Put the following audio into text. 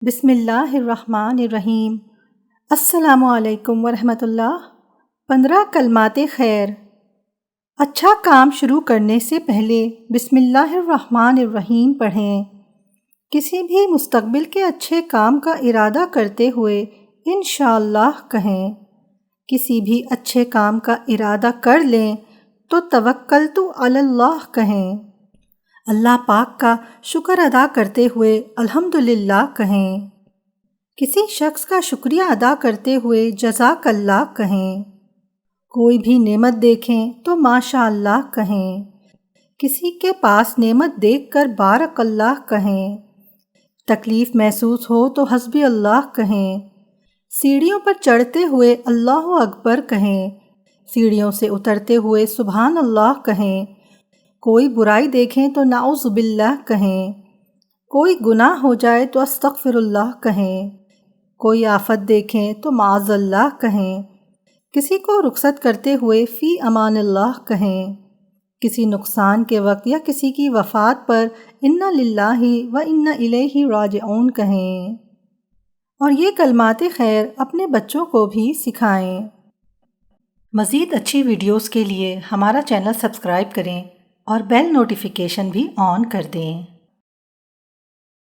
بسم اللہ الرحمن الرحیم۔ السلام علیکم ورحمۃ اللہ۔ 15 کلمات خیر۔ اچھا کام شروع کرنے سے پہلے بسم اللہ الرحمن الرحیم پڑھیں۔ کسی بھی مستقبل کے اچھے کام کا ارادہ کرتے ہوئے انشاءاللہ کہیں۔ کسی بھی اچھے کام کا ارادہ کر لیں تو توکلت علی اللہ کہیں۔ اللہ پاک کا شکر ادا کرتے ہوئے الحمدللہ کہیں۔ کسی شخص کا شکریہ ادا کرتے ہوئے جزاک اللہ کہیں۔ کوئی بھی نعمت دیکھیں تو ماشاءاللہ کہیں۔ کسی کے پاس نعمت دیکھ کر بارک اللہ کہیں۔ تکلیف محسوس ہو تو حسبی اللہ کہیں۔ سیڑھیوں پر چڑھتے ہوئے اللہ اکبر کہیں۔ سیڑھیوں سے اترتے ہوئے سبحان اللہ کہیں۔ کوئی برائی دیکھیں تو نعوذ باللہ کہیں۔ کوئی گناہ ہو جائے تو استغفر اللہ کہیں۔ کوئی آفت دیکھیں تو معاذ اللہ کہیں۔ کسی کو رخصت کرتے ہوئے فی امان اللہ کہیں۔ کسی نقصان کے وقت یا کسی کی وفات پر انا للہ و انا الیہ راجعون کہیں۔ اور یہ کلمات خیر اپنے بچوں کو بھی سکھائیں۔ مزید اچھی ویڈیوز کے لیے ہمارا چینل سبسکرائب کریں اور بیل نوٹیفیکیشن بھی آن کر دیں۔